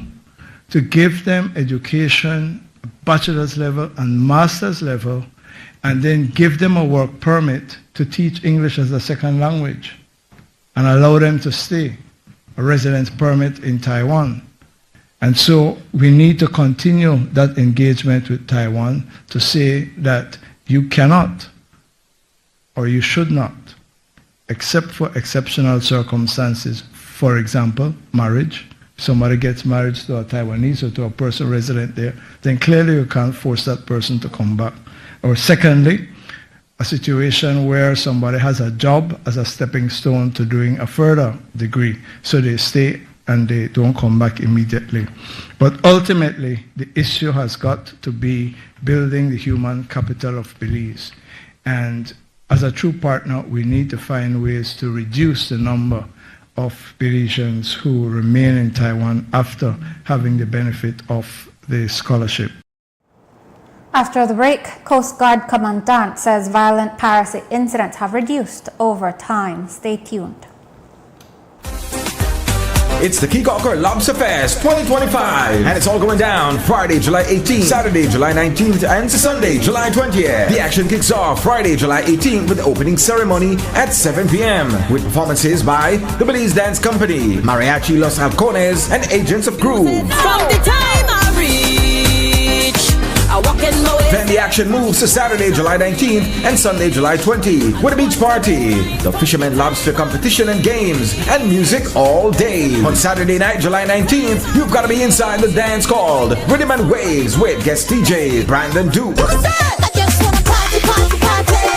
to give them education, bachelor's level and master's level, and then give them a work permit to teach English as a second language and allow them to stay, a residence permit in Taiwan. And so we need to continue that engagement with Taiwan to say that you cannot or you should not, except for exceptional circumstances, for example, marriage. Somebody gets married to a Taiwanese or to a person resident there, then clearly you can't force that person to come back. Or secondly, a situation where somebody has a job as a stepping stone to doing a further degree, so they stay and they don't come back immediately. But ultimately, the issue has got to be building the human capital of Belize. And as a true partner, we need to find ways to reduce the number of Belizeans who remain in Taiwan after having the benefit of the scholarship. After the break, Coast Guard Commandant says violent piracy incidents have reduced over time. Stay tuned. It's the Keycocker Lobster Fest 2025, and it's all going down Friday, July 18th, Saturday, July 19th, and Sunday, July 20th. The action kicks off Friday, July 18th with the opening ceremony at 7 p.m. with performances by the Belize Dance Company, Mariachi Los Halcones, and Agents of Groove. From the time I reach, I walk in my way. Then the action moves to Saturday, July 19th and Sunday, July 20th with a beach party, the Fisherman Lobster Competition and games, and music all day. On Saturday night, July 19th, you've got to be inside the dance called Rhythm and Waves with guest DJ Brandon Duke.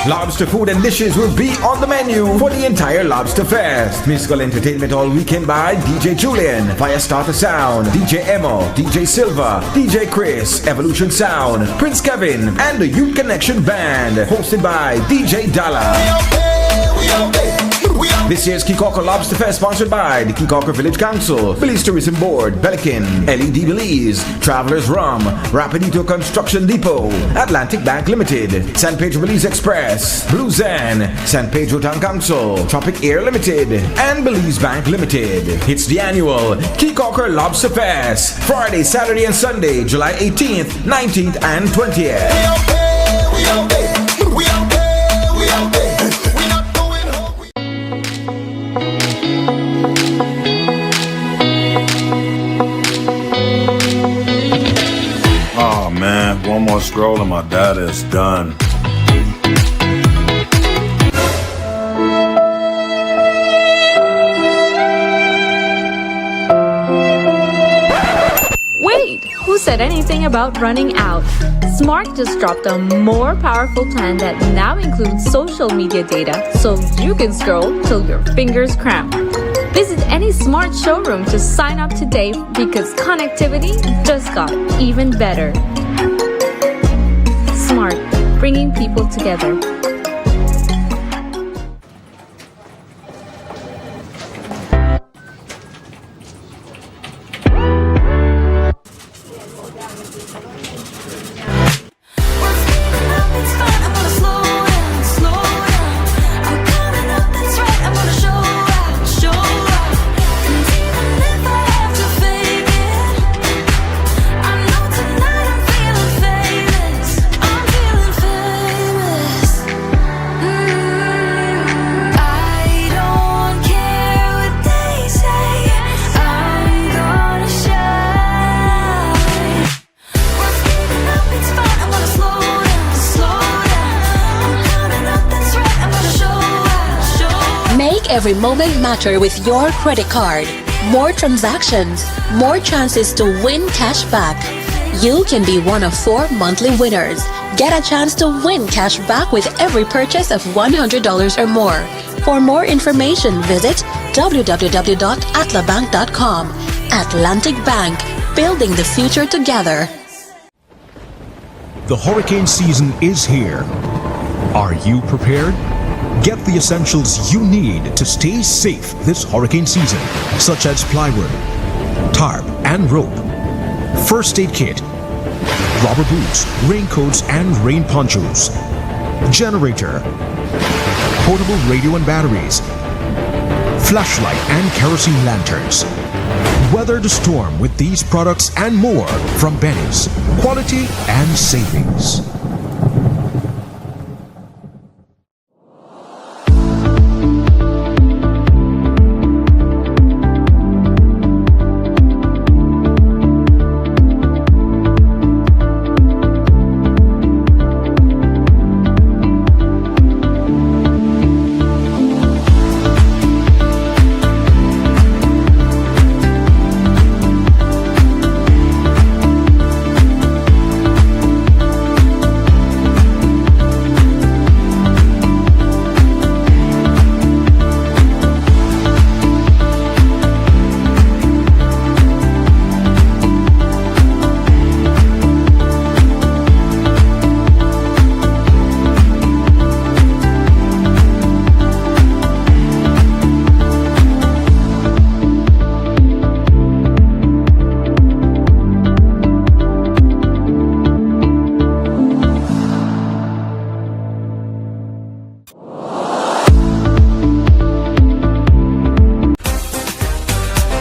Lobster food and dishes will be on the menu for the entire Lobster Fest. Musical entertainment all weekend by DJ Julian, Firestarter Sound, DJ Emo, DJ Silva, DJ Chris, Evolution Sound, Prince Kevin, and the Youth Connection Band, hosted by DJ Dalla. This year's Keycocker Lobster Fest sponsored by the Keycocker Village Council, Belize Tourism Board, Belikin, LED Belize, Travelers Rum, Rapidito Construction Depot, Atlantic Bank Limited, San Pedro Belize Express, Blue Zen, San Pedro Town Council, Tropic Air Limited, and Belize Bank Limited. It's the annual Keycocker Lobster Fest, Friday, Saturday, and Sunday, July 18th, 19th, and 20th. Man, one more scroll and my data is done. Wait, who said anything about running out? Smart just dropped a more powerful plan that now includes social media data so you can scroll till your fingers cramp. Visit any Smart showroom to sign up today because connectivity just got even better. Smart, bringing people together. Every moment matter with your credit card. More transactions, more chances to win cash back. You can be one of 4 monthly winners. Get a chance to win cash back with every purchase of $100 or more. For more information, visit www.atlabank.com. Atlantic Bank, building the future together. The hurricane season is here. Are you prepared? Get the essentials you need to stay safe this hurricane season, such as plywood, tarp and rope, first aid kit, rubber boots, raincoats and rain ponchos, generator, portable radio and batteries, flashlight and kerosene lanterns. Weather the storm with these products and more from Benny's. Quality and savings.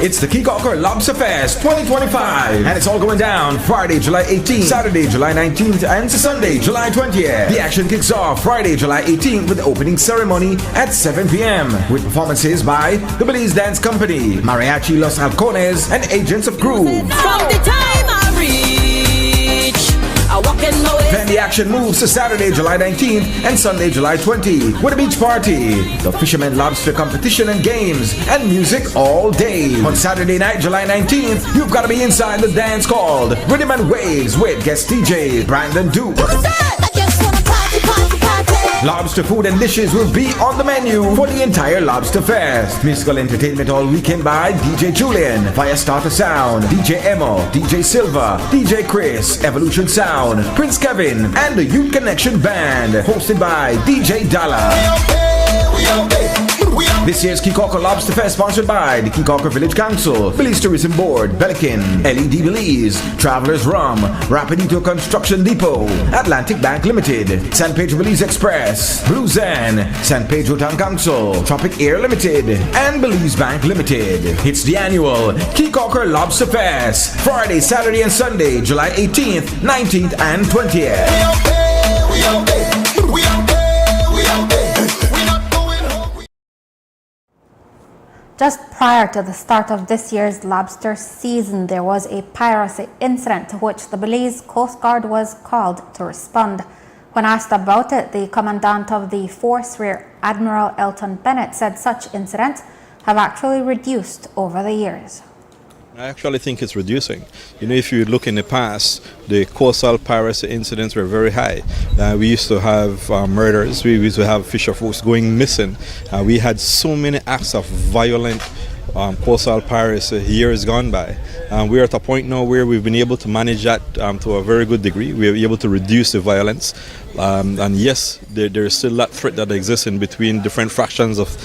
It's the Kikoker Lobster Fest 2025, and it's all going down Friday, July 18th, Saturday, July 19th, and Sunday, July 20th. The action kicks off Friday, July 18th with the opening ceremony at 7 p.m. with performances by the Belize Dance Company, Mariachi Los Halcones, and Agents of Groove. From the time I reach, I walk in my way. Then the action moves to Saturday, July 19th and Sunday, July 20th with a beach party, the Fisherman Lobster Competition and games, and music all day. On Saturday night, July 19th, you've got to be inside the dance called Rhythm and Waves with guest DJ Brandon Duke. Lobster food and dishes will be on the menu for the entire Lobster Fest. Musical entertainment all weekend by DJ Julian, Via Starter Sound, DJ Emo, DJ Silva, DJ Chris, Evolution Sound, Prince Kevin, and the Youth Connection Band, hosted by DJ Dalla. This year's Kikoker Lobster Fest sponsored by the Kikoker Village Council, Belize Tourism Board, Belikin, LED Belize, Travelers Rum, Rapidito Construction Depot, Atlantic Bank Limited, San Pedro Belize Express, Blue Zen, San Pedro Town Council, Tropic Air Limited, and Belize Bank Limited. It's the annual Kikoker Lobster Fest, Friday, Saturday, and Sunday, July 18th, 19th, and 20th. Just prior to the start of this year's lobster season, there was a piracy incident to which the Belize Coast Guard was called to respond. When asked about it, the commandant of the force, Rear Admiral Elton Bennett, said such incidents have actually reduced over the years. I actually think it's reducing. You know, if you look in the past, the coastal piracy incidents were very high. We used to have murders, we used to have fisher folks going missing. We had so many acts of violent coastal piracy years gone by. We're at a point now where we've been able to manage that to a very good degree. We're able to reduce the violence. And yes, there is still that threat that exists in between different fractions of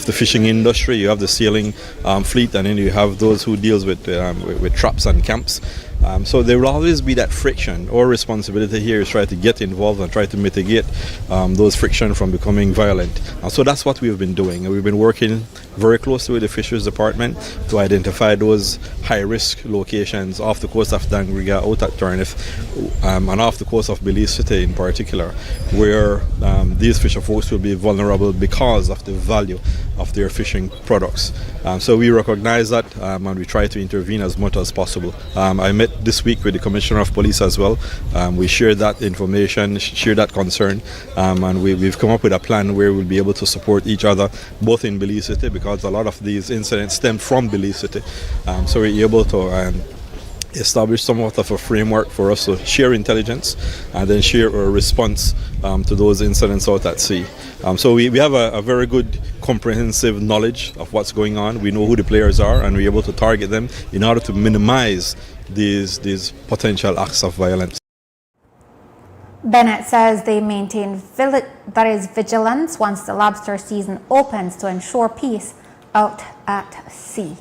the fishing industry. You have the sailing fleet, and then you have those who deals with traps and camps. So there will always be that friction. Our responsibility here is try to get involved and try to mitigate those friction from becoming violent. And so that's what we've been doing. We've been working very closely with the Fisheries Department to identify those high-risk locations off the coast of Dangriga, out at Turniff, and off the coast of Belize City in particular, where these fisher folks will be vulnerable because of the value of their fishing products. So we recognize that and we try to intervene as much as possible. I met this week with the Commissioner of Police as well. We shared that information, shared that concern, and we've come up with a plan where we'll be able to support each other both in Belize City, because a lot of these incidents stem from Belize City. So we're able to establish somewhat of a framework for us to share intelligence and then share a response to those incidents out at sea. So we have a very good comprehensive knowledge of what's going on. We know who the players are, and we're able to target them in order to minimize these potential acts of violence. Bennett says they maintain vigilance once the lobster season opens to ensure peace out at sea.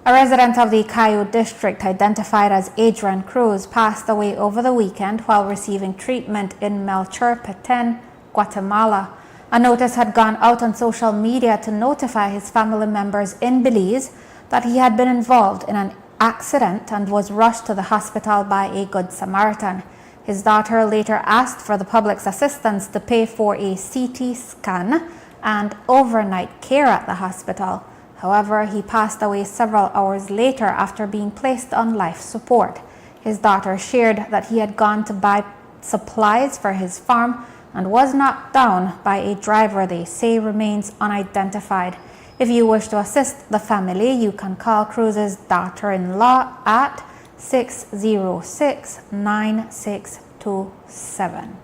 A resident of the Cayo district, identified as Adrian Cruz, passed away over the weekend while receiving treatment in Melchor, Petén, Guatemala. A notice had gone out on social media to notify his family members in Belize that he had been involved in an accident and was rushed to the hospital by a Good Samaritan. His daughter later asked for the public's assistance to pay for a CT scan and overnight care at the hospital. However, he passed away several hours later after being placed on life support. His daughter shared that he had gone to buy supplies for his farm and was knocked down by a driver they say remains unidentified. If you wish to assist the family, you can call Cruz's daughter-in-law at 606-9627.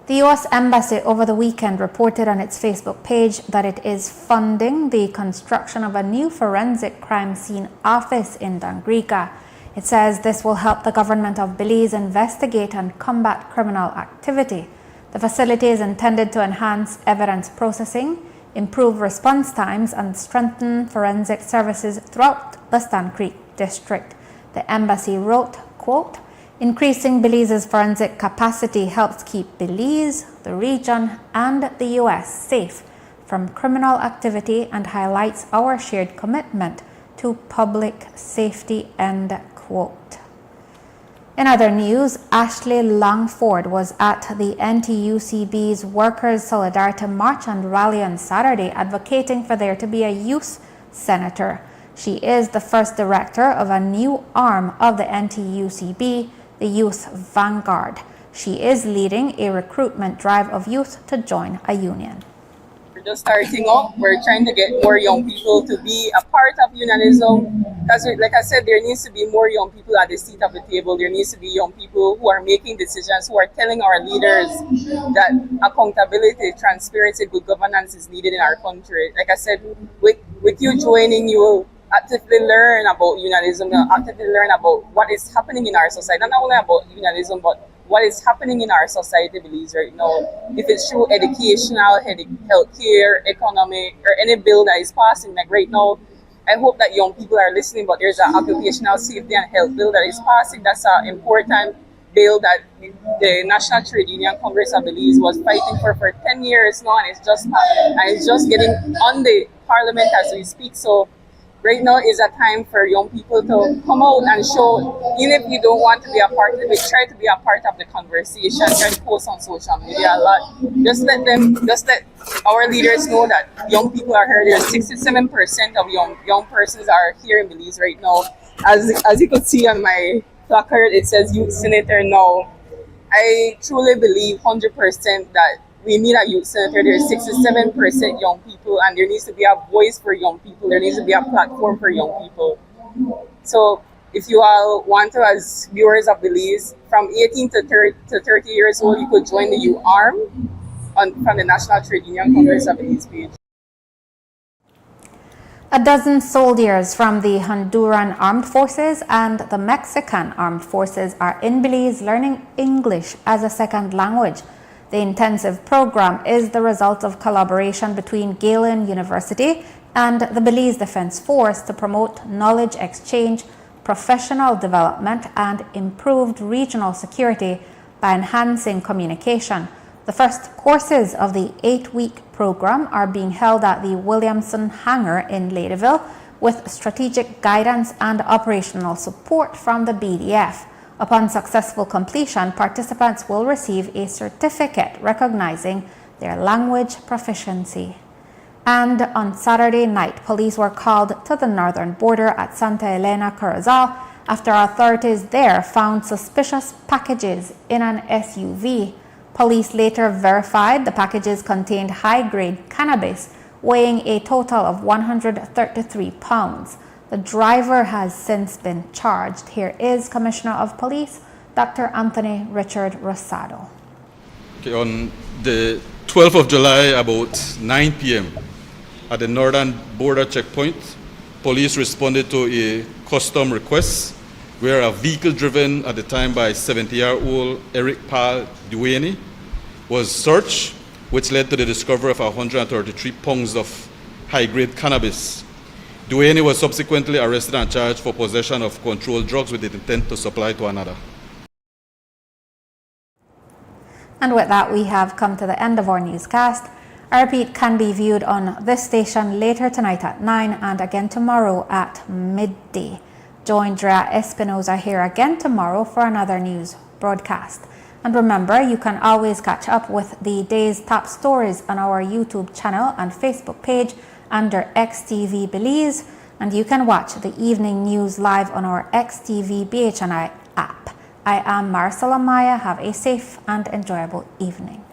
The U.S. Embassy over the weekend reported on its Facebook page that it is funding the construction of a new forensic crime scene office in Dangriga. It says this will help the government of Belize investigate and combat criminal activity. The facility is intended to enhance evidence processing, improve response times, and strengthen forensic services throughout the Stan Creek district. The embassy wrote, quote, "Increasing Belize's forensic capacity helps keep Belize, the region, and the U.S. safe from criminal activity and highlights our shared commitment to public safety, end quote. In other news, Ashley Langford was at the NTUCB's Workers' Solidarity March and Rally on Saturday, advocating for there to be a youth senator. She is the first director of a new arm of the NTUCB, the Youth Vanguard. She is leading a recruitment drive of youth to join a union. We're just starting up. We're trying to get more young people to be a part of unionism. Because, like I said, there needs to be more young people at the seat of the table. There needs to be young people who are making decisions, who are telling our leaders that accountability, transparency, good governance is needed in our country. Like I said, with you joining, you will actively learn about unionism, actively learn about what is happening in our society. Not only about unionism, but what is happening in our society, believes right now. If it's through educational, healthcare, economic, or any bill that is passing, like right now, I hope that young people are listening, but there's an occupational safety and health bill that is passing. That's an important bill that the National Trade Union Congress, I believe, was fighting for 10 years now, and it's just getting on the parliament as we speak. So right now is a time for young people to come out and show, even if you don't want to be a part of it, try to be a part of the conversation, try to post on social media a lot. Just let our leaders know that young people are here. There's 67% of young persons are here in Belize right now. As you could see on my placard, it says Youth Senator now. I truly believe 100% that we need a youth senator. There's 67% young people, and there needs to be a voice for young people. There needs to be a platform for young people. So if you all want to, as viewers of Belize, from 18 to 30 years old, you could join the youth arm from the National Trade Union Congress of Belize page. A dozen soldiers from the Honduran Armed Forces and the Mexican Armed Forces are in Belize learning English as a second language. The intensive program is the result of collaboration between Galen University and the Belize Defense Force to promote knowledge exchange, professional development, and improved regional security by enhancing communication. The first courses of the 8-week program are being held at the Williamson Hangar in Ladyville with strategic guidance and operational support from the BDF. Upon successful completion, participants will receive a certificate recognizing their language proficiency. And on Saturday night, police were called to the northern border at Santa Elena, Corozal, after authorities there found suspicious packages in an SUV. Police later verified the packages contained high-grade cannabis, weighing a total of 133 pounds. The driver has since been charged. Here is Commissioner of Police, Dr. Anthony Richard Rosado. Okay, on the 12th of July, about 9 p.m., at the northern border checkpoint, police responded to a custom request where a vehicle driven at the time by 70-year-old Eric Paul Duane was searched, which led to the discovery of 133 pounds of high-grade cannabis. Duane was subsequently arrested and charged for possession of controlled drugs with the intent to supply to another. And with that, we have come to the end of our newscast. A repeat can be viewed on this station later tonight at 9 and again tomorrow at midday. Join Drea Espinoza here again tomorrow for another news broadcast. And remember, you can always catch up with the day's top stories on our YouTube channel and Facebook page under XTV Belize, and you can watch the evening news live on our XTV BHNI app. I am Marisol Amaya. Have a safe and enjoyable evening.